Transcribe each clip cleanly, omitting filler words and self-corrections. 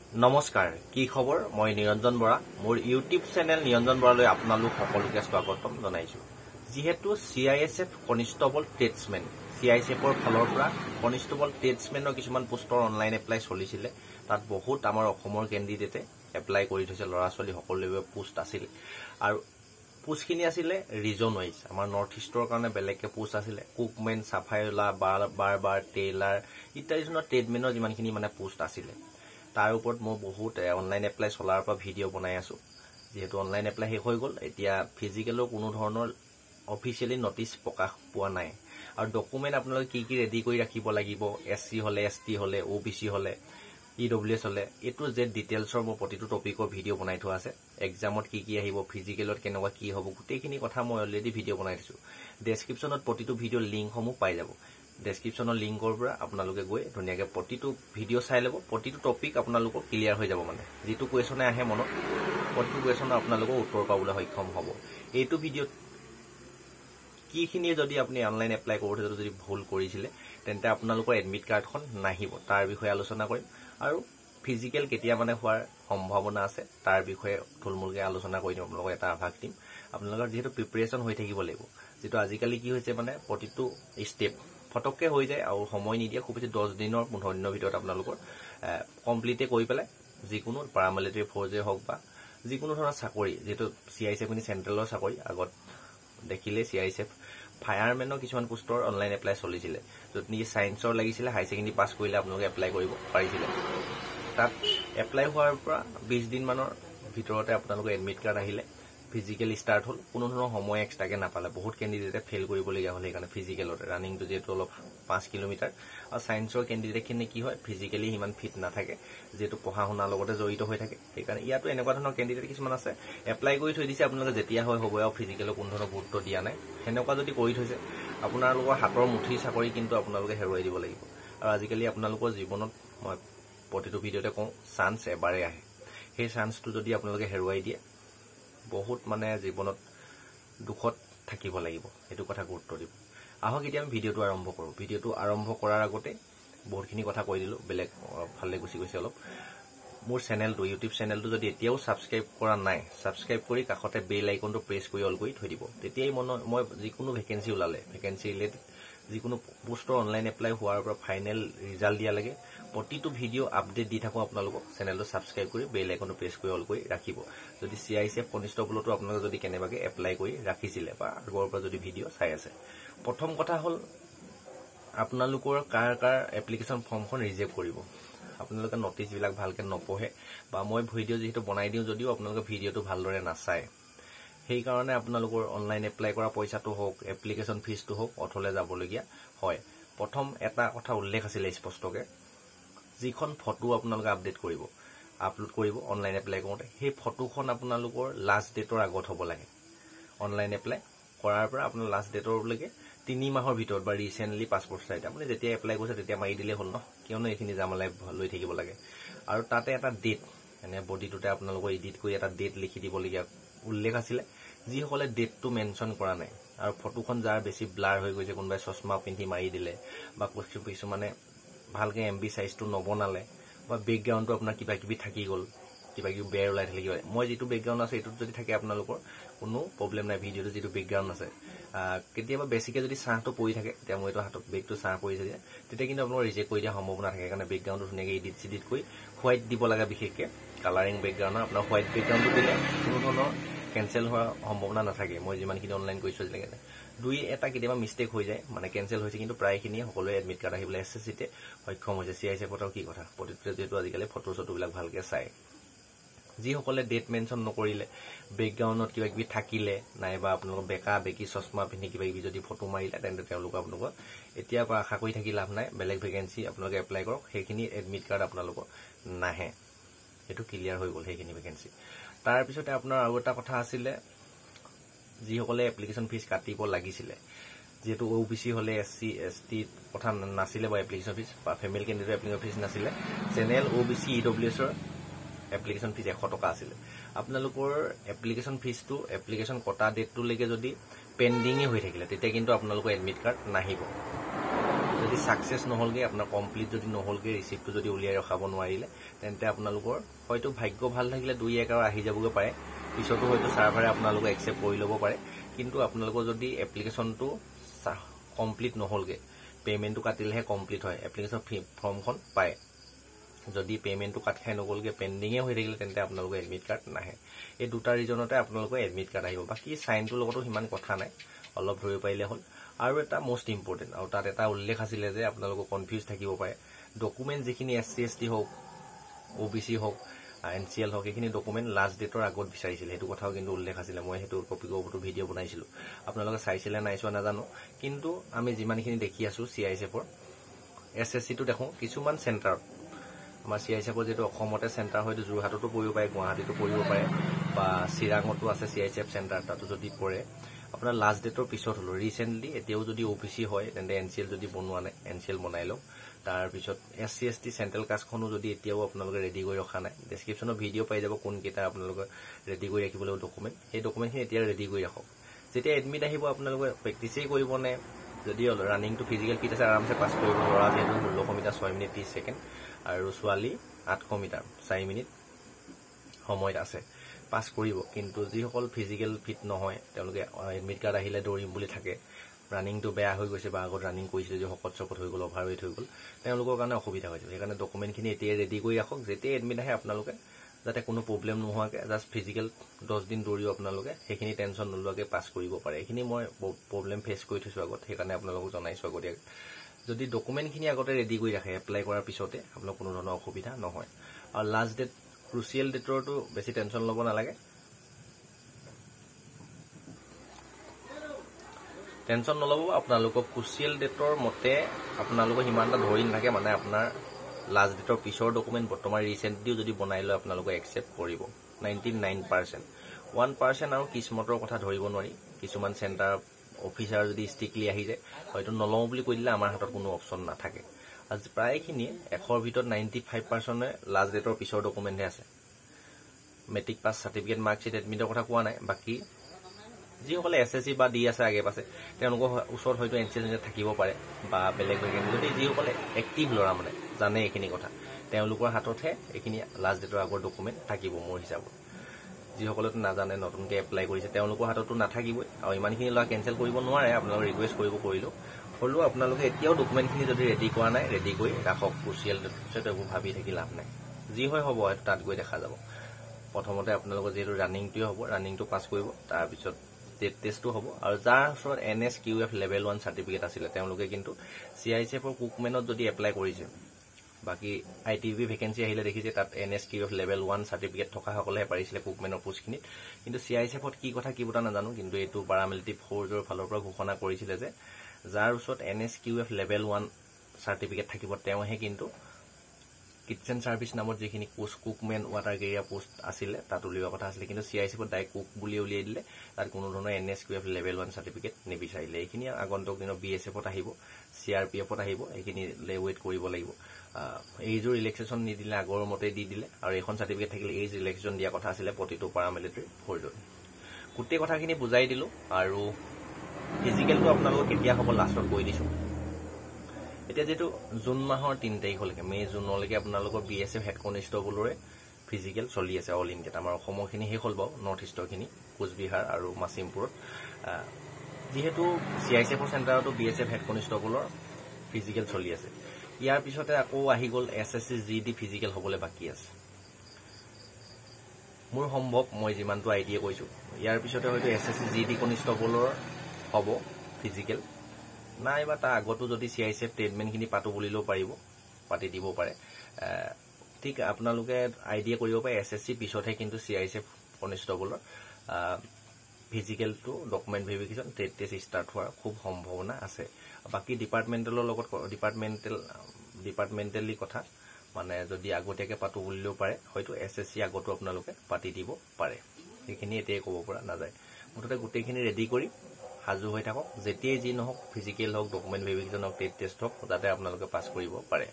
নমস্কাৰ কি খবৰ মই নিৰঞ্জন বৰা মোৰ ইউটিউব চেনেল নিৰঞ্জন বৰালৈ আপোনালোক সকলোকে স্বাগতম জনাইছো যেহেতু CISF কনষ্টেবল টেটছমেন CISFৰ ফালৰ পৰা কনষ্টেবল টেটছমেনৰ কিছুমান পোষ্টৰ অনলাইন এপ্লাই চলিছিল তাত বহুত আমাৰ অসমৰ কেণ্ডিডেটে এপ্লাই কৰি থৈছে লৰা ছোৱালী সকলোৱে পোষ্ট আছিল আৰু পোষ্টখিনি আছিল ৰিজন ওয়াইজ আমাৰ নৰ্থ ইষ্টৰ কাৰণে বেলেগকে পোষ্ট আছিল কুকমেন সাফাইলা বাৰবাৰ টেইলাৰ ইত্যাদি ধৰণৰ ট্ৰেডমেনৰ যিমানখিনি মানে পোষ্ট আছিল তাৰ ওপৰত মই বহুত অনলাইন এপ্লাই চলাৰ পৰা ভিডিঅ' বনাই আছো যেহেতু অনলাইন এপ্লাই শেষ হৈ গল এতিয়া ফিজিক্যালৰ কোনো ধৰণৰ অফিচিয়ালি নটিচ প্ৰকাশ পোৱা নাই আৰু ডকুমেন্ট আপোনালোকে কি ৰেডি কৰি ৰাখিব লাগিব SC হলে ST হলে OBC হলে EWS হলে এটো যে ডিটেইলছৰ মই প্ৰতিটো টপিকৰ ভিডিঅ' বনাই থোৱা আছে এক্সামত কি আহিব ফিজিক্যালত কেনেকুৱা কি হ'ব গোটেইখিনি কথা মই অলৰেডি ভিডিঅ' বনাই দিছো ডেসক্ৰিপচনত প্ৰতিটো ভিডিঅ' লিংকসমূহ পাই যাব ডেসক্ৰিপচনৰ লিংকৰ পৰা আপোনালোকে গৈ ধুনিয়াকে প্ৰতিটো ভিডিঅ' চাই ল'ব প্ৰতিটো টপিক আপোনালোকৰ ক্লিয়াৰ হৈ যাব মানে যেটো কোৱেশ্যনে আহে মনত প্ৰতিটো কোৱেশ্যনৰ আপোনালোকৰ উত্তৰ পাবলৈ সক্ষম হ'ব এইটো ভিডিঅ'ত কিখিনি যদি আপুনি অনলাইন এপ্লাই কৰোতে যদি ভুল কৰিছিলে তেন্তে আপোনালোকৰ এডমিট কাৰ্ডখন নাহিব তাৰ বিষয়ে আলোচনা কৰিম আৰু ফিজিক্যাল কেতিয়া মানে হোৱাৰ সম্ভাৱনা আছে তাৰ বিষয়ে থুলমূলকৈ আলোচনা কৰি দিম আপোনালোকক এটা আভাস দিম আপোনালোকৰ যেহেতু প্ৰিপাৰেচন হৈ থাকিব লাগিব যেটো আজিকালি কি হৈছে মানে প্ৰতিটো স্টেপ ফটককে হৈ যায় আৰু সময় নিদিয়ে খুব বেছি 10 দিনৰ 15 দিনৰ ভিতৰত আপোনালোকৰ কমপ্লিটে কৰি পেলাই যিকোনো পাৰামিলিটাৰী ফৰ্জে হওক বা যিকোনো ধৰণৰ চাকৰি যেটো CISF নি চেন্ট্ৰেলৰ চাকৰি আগত দেখিলে CISF ফায়াৰমেনৰ কিছুমান পোষ্টৰ অনলাইন এপ্লাই চলিছিল যত নি সায়েন্সৰ লাগিছিল হাই সেকেন্ডাৰী পাস কৰিলে আপোনালোকে এপ্লাই কৰিব পাৰিছিল তাত এপ্লাই হোৱাৰ পৰা 20 দিন মানৰ ভিতৰতে আপোনালোকৰ এডমিট কাৰ্ড আহিলে ফিজিক্যাল স্টাৰ্ট হল কোনো ধৰণৰ সময় এক্সট্ৰাকে নাপালে বহুত কেণ্ডিডেটে ফেল কৰিবলগীয়া হল সেইকাৰণে ফিজিক্যালত ৰানিংটো যেটো অলপ 5 কিলোমিটাৰ আৰু সায়েন্সৰ কেণ্ডিডেটখিনি কি হয় ফিজিক্যালি ইমান ফিট নাথাকে যেটো পঢ়া শুনাৰ লগতে জড়িত হৈ থাকে সেইকাৰণে ইয়াতো এনেকুৱা ধৰণৰ কেণ্ডিডেট কিছুমান আছে এপ্লাই কৰি থৈ দিছে আপোনালোকে যেতিয়া হয় হ'ব আৰু ফিজিক্যালৰ কোনো ধৰণৰ গুৰুত্ব দিয়া নাই হেনেকুৱা যদি কৰি থৈছে আপোনালোকৰ হাতৰ মুঠি চাকৰি কিন্তু আপোনালোকে হেৰুৱাই দিব লাগিব আৰু আজিকালি আপোনালোকৰ জীৱনত মই প্ৰতিটো ভিডিঅ'তে কওঁ চান্স এবাৰে আহে সেই চান্সটো যদি আপোনালোকে হেৰুৱাই দিয়ে বহুত মানে জীৱনত দুখত থাকিব লাগিব এটো কথা গুৰুত্ব দিব আহক এতিয়া আমি ভিডিঅ'টো আৰম্ভ কৰো ভিডিঅ'টো আৰম্ভ কৰাৰ আগতে বহুতখিনি কথা কৈ দিলো বেলেগ ফালে গুছি গৈছে অলপ মোৰ চেনেলটো ইউটিউব চেনেলটো যদি এতিয়াও সাবস্ক্ৰাইব কৰা নাই সাবস্ক্ৰাইব কৰি কাষতে বেল আইকনটো প্ৰেছ কৰি অল কৰি থৈ দিব তেতিয়াই মই যিকোনো ভ্যাকেন্সি ওলালে ভ্যাকেন্সি ৰিলেটেড যিকোনো পোষ্টৰ অনলাইন এপ্লাই হোৱাৰ পৰা ফাইনেল ৰিজাল্ট দিয়া লাগে প্ৰতিটো ভিডিঅ' আপডেট দি থাকো আপোনালোকক চেনেলটো সাবস্ক্ৰাইব কৰি বেল আইকনটো প্ৰেছ কৰি অল কৰি ৰাখিব যদি CISF কনষ্টেবলটো আপোনালোকে যদি কেনেবাকে এপ্লাই কৰি ৰাখিছিলে বা আগৰ পৰা যদি ভিডিঅ' চাই আছে প্ৰথম কথা হল আপোনালোকৰ কাৰ এপ্লিকেশন ফৰ্মখন ৰিজেক্ট কৰিব আপোনালোকে নটিচ বিলাক ভালকে নপঢ়ে বা মই ভিডিঅ' যেহেতু বনাই দিও যদিও আপোনালোকে ভিডিঅ'টো ভালদৰে নাচায় সেই কাৰণে আপোনালোকৰ অনলাইন এপ্লাই কৰা পইচাটো হোক এপ্লিকেশন ফিজটো হোক অথলে যাবলগীয়া হয় প্ৰথম এটা কথা উল্লেখ আছিল স্পষ্টকে যিখন ফটো আপোনালোকে আপডেট কৰিব আপলোড কৰিব অনলাইন এপ্লাই কৰোতে সেই ফটোখন আপোনালোকৰ লাষ্ট ডেটৰ আগত হ'ব লাগে অনলাইন এপ্লাই কৰাৰ পৰা আপোনাৰ লাষ্ট ডেটৰ লৈকে 3 মাহৰ ভিতৰত বা ৰিসেন্টলি পাসপোৰ্ট সাইজ আপুনি যেতিয়া এপ্লাই কৰিছে তেতিয়া মাৰি দিলে হল ন কিয়নো এখিনি জামালাই লৈ থাকিব লাগে আৰু তাতে এটা ডেট মানে বডিটোতে আপোনালোকৰ এডিট কৰি এটা ডেট লিখি দিবলগীয়া উল্লেখ আছিল যি হলে ডেটটো মেনশন কৰা নাই আৰু ফটোখন যাৰ বেছি ব্লাৰ হৈ গৈছে কোনবাই চশমা পিন্ধি মাৰি দিলে বা কিছু মানে ভালকে MB সাইজটো নবনালে বা বেকগ্ৰাউণ্ডটো আপোনাৰ কিবা কিবি থাকি গল কিবা কিবি বেৰ ওলাই থাকিলে মই যেটো বেকগ্ৰাউণ্ড আছে এটো যদি থাকে আপোনালোকৰ কোনো প্ৰবলেম নাই ভিডিঅ'টো যেটো বেকগ্ৰাউণ্ড আছে কেতিয়াবা বেছিকে যদি সাহটো পৰি থাকে তেতিয়া মই এটো হাতত বেকটো সাহ পৰি যায় তেতিয়া কিন্তু আপোনালোকৰ ৰিজেক্ট কৰি দিয়া সম্ভাৱনা থাকে কাৰণে বেকগ্ৰাউণ্ডটো ধুনিয়াকৈ এডিট কৰি হোৱাইট দিব লাগে বিশেষকে কালাৰিং বেকগ্ৰাউণ্ড আপোনাৰ হোৱাইট বেকগ্ৰাউণ্ডটো দিলে কোনো ধৰণৰ কেনসেল হোৱাৰ সম্ভাৱনা নাথাকে মই যিমানখিনি অনলাইন কৰিছো লাগে দুই এটা কেতিয়াবা মিস্টেক হৈ যায় মানে কেনসেল হৈছে কিন্তু প্ৰায়খিনি সকলোৱে এডমিট কাৰ্ড আহিবলৈ SSCতে সক্ষম হৈছে CISF ফটো কি কথা প্ৰতিটো যেটো আজিকালি ফটো বিলাক ভালকে চাই যি সকলে ডেট মেনশন নকৰিলে বেকগ্ৰাউণ্ডত কিবা কিবি থাকিলে নাইবা আপোনালোকৰ বেকা বেকি চশমা পিন্ধি কিবা কিবি যদি ফটো মাৰিলে তেন্তে তেওঁলোক আপোনালোকৰ এতিয়া পৰা আশা কৰি থাকি লাভ নাই বেলেগ ভ্যাকেন্সি আপোনালোকে এপ্লাই কৰক সেইখিনি এডমিট কাৰ্ড আপোনালোকৰ নাহে এটো ক্লিয়াৰ হৈ গল সেইখিনি ভ্যাকেন্সি তাৰ পিছতে আপোনাৰ আৰু এটা কথা আছিল যি সকলে এপ্লিকেশন ফিজ কাটিব লাগিছিল যেটো OBC হলে SC ST কথা নাছিলে বা এপ্লিকেশন ফিজ বা ফেমিলি কেণ্ডিডেট এপ্লিকেশন ফিজ নাছিলে চেনেল OBC EWS ৰ এপ্লিকেশন ফিজ 100 টকা আছিল আপোনালোকৰ এপ্লিকেশন ফিজটো এপ্লিকেশন কটা ডেটটো লৈকে যদি পেন্ডিং হৈ থাকিলে তেতিয়া কিন্তু আপোনালোকৰ এডমিট কাৰ্ড নাহিব যদি সাকসেস নহলগে আপোনাৰ কমপ্লিট যদি নহলগে ৰিসিপ্টটো যদি উলিয়াই ৰখাব নোৱাৰিলে তেন্তে আপোনালোকৰ হয়তো ভাগ্য ভাল থাকিলে 2-1 আৰু আহি যাবগে পাৰে পিছতো হয়তো সাৰ্ভাৰে আপোনালোকক একসেপ্ট কৰি ল'ব পাৰে কিন্তু আপোনালোকৰ যদি এপ্লিকেশনটো কমপ্লিট নহলগে পেমেন্টটো কাটিলেহে কমপ্লিট হয় এপ্লিকেশন ফৰ্মখন পায় যদি পেমেন্টটো কাট খাই নগলগে পেন্ডিংয়ে হৈ থাকিলে তেন্তে আপোনালোকৰ এডমিট কাৰ্ড নাহে এই দুটা ৰিজনতে আপোনালোকৰ এডমিট কাৰ্ড আহিব বাকি সাইনটো লগতো হিমান কথা নাই অলপ ধৰিব পাৰিলে হ'ল আৰু এটা মোস্ট ইম্পৰ্টেন্ট আৰু তাত এটা উল্লেখ আছিল যে আপোনালোকৰ কনফিউজ থাকিব পাৰে ডকুমেন্ট যিখিনি এসসি এসটি হোক ওবিসি হোক এনসিএল হোক এইখিনি ডকুমেন্ট লাষ্ট ডেটৰ আগত বিচাৰিছিল হেতু কথাও কিন্তু উল্লেখ আছিল মই হেতু কপি কৰিবটো ভিডিও বনাইছিলো আপোনালোকে চাইছিলে নাইছোৱা নাজানো কিন্তু আমি যিমানখিনি দেখি আছো সিআইএসএফৰ এসএসসি টো দেখো কিছুমান সেন্টাৰ আমাৰ সিআইএসএফৰ যেটো অসমতে সেন্টাৰ হয়তো জুৰহাটতো পৰিব পাৰে গুৱাহাটীতো পৰিব পাৰে বা চিৰাঙতো আছে সিআইএসএফ সেন্টাৰ তাতো যদি পৰে আপোনাৰ লাষ্ট ডেটৰ পিছত হলো ৰিসেন্টলি এতিয়াও যদি ওপিসি হয় তেন্তে এনসিএল যদি বনোৱা নাই এনসিএল বনাই লওক তাৰ পিছত এসসি এসটি সেন্ট্ৰেল কাষ্টখনো যদি এতিয়াও আপোনালোকে ৰেডি কৰি ৰখা নাই ডেসক্ৰিপচনত ভিডিও পাই যাব কোন কেইটা আপোনালোকে ৰেডি কৰি ৰাখিবলৈ ডকুমেন্ট এই ডকুমেন্টখিনি এতিয়া ৰেডি কৰি ৰাখক যেতিয়া এডমিট আহিব আপোনালোকে প্ৰেক্টিসেই কৰিব নে যদি ৰানিংটো ফিজিক্যাল কিট আছে আৰামসে পাস কৰিব ল'ৰা যেহেতু 16 মিটাৰ 6 মিনিট 30 সেকেন্ড আৰু ছোৱালী 800 মিটাৰ 4 মিনিট সময়ত আছে পাস কৰিব কিন্তু যিসকল ফিজিক্যাল ফিট নহয় তেওঁলোকে এডমিট কাৰ্ড আহিলে দৌৰিম বুলি থাকে ৰানিংটো বেয়া হৈ গৈছে বা আগত ৰানিং কৰিছিল যে হকত হৈ গল অভাৰৱেট হৈ গল তেওঁলোকৰ কাৰণে অসুবিধা হৈছে সেইকাৰণে ডকুমেন্টখিনি এতিয়া ৰেডি কৰি ৰাখক যেতিয়া এডমিট আহে আপোনালোকে যাতে কোনো প্ৰবলেম নোহোৱাকে জাস্ট ফিজিক্যাল 10 দিন দৌৰিও আপোনালোকে সেইখিনি টেনচন নলৱাকে পাস কৰিব পাৰে এইখিনি মই প্ৰবলেম ফেস কৰি থৈছো আগত সেইকাৰণে আপোনালোকক জনাইছো আগতীয়াকৈ যদি ডকুমেন্টখিনি আগতে ৰেডি কৰি ৰাখে এপ্লাই কৰাৰ পিছতে আপোনালোক কোনো ধৰণৰ অসুবিধা নহয় আৰু লাষ্ট ডেট ক্ৰুচিয়েল ডেটৰটো বেছি টেনচন ল'ব নালাগে টেনচন নলব আপোনালোকক ক্ৰুচিয়েল ডেটৰ মতে আপোনালোকক হিমানটা ধৰি নাথাকে মানে আপোনাৰ লাষ্ট ডেটৰ পিছৰ ডকুমেন্ট বৰ্তমান ৰিসেন্টলিও যদি বনাই লয় আপোনালোকক একসেপ্ট কৰিব 99% 1% আৰু কিসমতৰ কথা ধৰিব নোৱাৰি কিছুমান সেন্টাৰ অফিচাৰ যদি ষ্টিকলি আহি যায় হয়তো নলও বুলি কৈ দিলে আমাৰ হাতত কোনো অপচন নাথাকে আজ প্ৰায়খিনি 100 ভিতৰত 95% লাষ্ট ডেটৰ পিছৰ ডকুমেন্টে আছে মেট্ৰিক পাছ সাৰ্টিফিকেট মাৰ্কশিট এডমিটৰ কথা কোৱা নাই বাকি যিসকলে এসএসসি বা ডি আছে আগে পাছে তেওঁলোকৰ ওচৰত হয়তো এনসিএল থাকিব পাৰে বা বেলেগ বেলেগ যদি যিসকলে এক্টিভ ল'ৰা মানে জানে এইখিনি কথা তেওঁলোকৰ হাততহে এইখিনি লাষ্ট ডেটৰ আগৰ ডকুমেন্ট থাকিব মোৰ হিচাপত যিসকলে নাজানে নতুনকৈ এপ্লাই কৰিছে তেওঁলোকৰ হাততো নাথাকিবই আৰু ইমানখিনি ল'ৰা কেনসেল কৰিব নোৱাৰে আপোনালোকে ৰিকুৱেষ্ট কৰিব কৰিলো হলো আপোনালোকে এতিয়াও ডকুমেন্টখিনি যদি ৰেডি কৰা নাই ৰেডি কৰি ৰাখক ক্ৰুচিয়েল ডেটটো ভাবি থাকি লাভ নাই যি হয় হ'ব তাত গৈ দেখা যাব প্ৰথমতে আপোনালোকৰ যেটো ৰানিংটো হ'ব ৰানিংটো পাস কৰিব তাৰ পিছত টেষ্টটো হ'ব আৰু যাৰ ওচৰত এনএসকিউএফ লেভেল 1 সাৰ্টিফিকেট আছিল তেওঁলোকে কিন্তু সিআইএসএফৰ কুকমেনত যদি এপ্লাই কৰিছে বাকি আইটিভি ভ্যাকেন্সি আহিলে দেখিছে তাত এনএসকিউএফ লেভেল 1 সাৰ্টিফিকেট থকা সকলে পাৰিছিল কুকমেনৰ পোষ্টখিনিত কিন্তু সিআইএসএফত কি কথা কি বতা নাজানো কিন্তু এটো পাৰামিলিটাৰী ফোৰ্চৰ ফালৰ পৰা ঘোষণা কৰিছিল যে যাৰ ওচৰত এনএসকিউএফ লেভেল 1 সাৰ্টিফিকেট থাকিব তেওঁহে কিন্তু কিচেন সাৰ্ভিস নামৰ যিখিনি পোষ্ট কুকমেন ওয়াটাৰ গেৰিয়া পোষ্ট আছিল তাত উলিওৱা কথা আছিল কিন্তু সিআইএসএফত ডাইৰেক্ট কুক বুলি উলিয়াই দিলে তাত কোনো ধৰণৰ এনএসকিউএফ লেভেল 1 সাৰ্টিফিকেট নিবিচাৰিলে এইখিনি আগন্তুক দিনৰ বিএসএফত আহিব সিআৰপিএফত আহিব এইখিনি ৱেইট কৰিব লাগিব এইজৰ ৰিলেক্সেশন নিদিলে আগৰ মতে দি দিলে আৰু এখন সাৰ্টিফিকেট থাকিলে এইজ ৰিলেক্সেশন দিয়া কথা আছিল প্ৰতিটো পাৰামিলিটাৰী ফোৰ্চৰ গোটেই কথাখিনি বুজাই দিলো আৰু ফিজিক্যালটো আপোনালোকক কেতিয়া হ'ব লাষ্টত কৈ দিছো এতিয়া যেটো জুন মাহৰ 3 তাৰিখলৈকে মে জুনলৈকে আপোনালোকৰ বিএসএফ হেড কনষ্টেবলৰে ফিজিক্যাল চলি আছে অল ইণ্ডিয়াত আমাৰ অসমৰখিনি হে হ'ল বাও নৰ্থ ইষ্টৰখিনি কোচবিহাৰ আৰু মাছিমপুৰত যেহেতু সিআইএসএফৰ সেন্টাৰটো বিএসএফ হেড কনষ্টেবলৰ ফিজিক্যাল চলি আছে ইয়াৰ পিছতে আকৌ আহি গল এসএসসি জিডি ফিজিক্যাল হ'বলৈ বাকি আছে মোৰ সম্ভৱ মই যিমানটো আইডিয়া কৈছো ইয়াৰ পিছতে হয়তো এসএসসি জিডি কনষ্টেবলৰ হ'ব ফিজিক্যাল নাইবা তা আগতো যদি সিআইএসএফ ট্ৰেডমেনখিনি পাতো বুলিলেও পাৰিব পাতি দিব পাৰে ঠিক আপোনালোকে আইডিয়া কৰিব পাৰে এসএসসি পিছতহে কিন্তু সিআইএসএফ কনষ্টেবলৰ ফিজিক্যালটো ডকুমেন্ট ভেৰিফিকেশন টেষ্ট ষ্টাৰ্ট হোৱাৰ খুব সম্ভাৱনা আছে বাকি ডিপাৰ্টমেন্টেলৰ লগত ডিপাৰ্টমেন্টেলি কথা মানে যদি আগতীয়াকে পাতো বুলিলেও পাৰে হয়তো এসএসসি আগতো আপোনালোকে পাতি দিব পাৰে এইখিনি এতিয়াই ক'ব পৰা নাযায় মুঠতে গোটেইখিনি ৰেডি কৰি হাজু হৈ থাকক যেতিয়াই যি নহওক ফিজিক্যাল হওক ডকুমেন্ট ভেৰিফিকেশন হওক টেষ্ট হওক যাতে আপোনালোকে পাস কৰিব পাৰে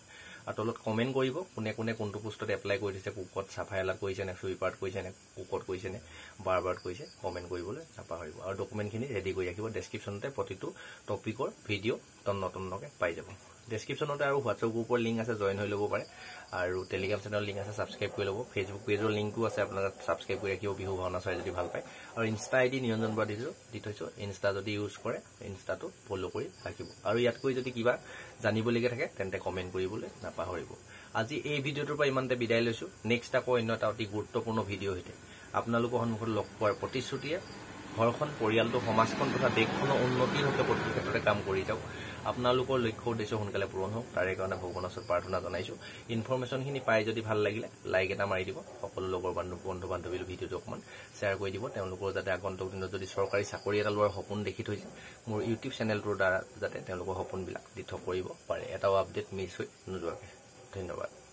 আৰু তলত কমেন্ট কৰিব কোনে কোনে কোনটো পোষ্টত এপ্লাই কৰিছে কুকত সাফাইলা কৰিছে নে সুইপাৰ্ট কৰিছে নে কুকত কৰিছে নে বাৰবাৰ কৰিছে কমেন্ট কৰিবলৈ নাপাহৰিব আৰু ডকুমেন্টখিনি ৰেডি কৰি ৰাখিব ডেসক্ৰিপচনতে প্ৰতিটো টপিকৰ ভিডিও তন্নতন্নকে পাই যাব ডেছক্ৰিপশ্যনতে আৰু হোৱাটছএপ গ্ৰুপৰ লিংক আছে, জইন হৈ ল'ব পাৰে। আৰু টেলিগ্ৰাম চেনেলৰ লিংক আছে, ছাবস্ক্ৰাইব কৰি ল'ব। ফেচবুক পেজৰ লিংকো আছে, আপোনালোকে ছাবস্ক্ৰাইব কৰি ৰাখিব বিহু ভাওনা চাই যদি ভাল পায়। আৰু ইনষ্টা ID নিৰঞ্জন বৰা দি থৈছোঁ। ইনষ্টা যদি ইউজ কৰে ইনষ্টাটো ফ'ল' কৰি ৰাখিব। আৰু ইয়াতকৈ যদি কিবা জানিবলগীয়া থাকে তেন্তে কমেণ্ট কৰিবলৈ নাপাহৰিব। আজি এই ভিডিঅ'টোৰ পৰা ইমানতে বিদায় লৈছোঁ। নেক্সট আকৌ অন্য এটা অতি গুৰুত্বপূৰ্ণ ভিডিঅ' সৈতে আপোনালোকৰ সন্মুখত লগ পোৱাৰ প্ৰতিশ্ৰুতিয়ে ঘৰখন, পৰিয়ালটো, সমাজখন তথা দেশখনৰ উন্নতিৰ হকে প্ৰতিটো ক্ষেত্ৰতে কাম কৰি যাওক। আপোনালোকৰ লক্ষ্য উদ্দেশ্য সোনকালে পূৰণ হওক, তাৰে কাৰণে ভগৱানৰ ওচৰত প্ৰাৰ্থনা জনাইছোঁ। ইনফৰমেশ্যনখিনি পাই যদি ভাল লাগিলে লাইক এটা মাৰি দিব। সকলো লগৰ বন্ধু বান্ধৱীলৈ ভিডিঅ'টো অকণমান শ্বেয়াৰ কৰি দিব। তেওঁলোকৰ যাতে আগন্তুক দিনত যদি চৰকাৰী চাকৰি এটা লোৱাৰ সপোন দেখি থৈছে, মোৰ ইউটিউব চেনেলটোৰ দ্বাৰা যাতে তেওঁলোকৰ সপোনবিলাক দিঠক কৰিব পাৰে। এটাও আপডেট মিছ হৈ নোযোৱাকৈ। ধন্যবাদ।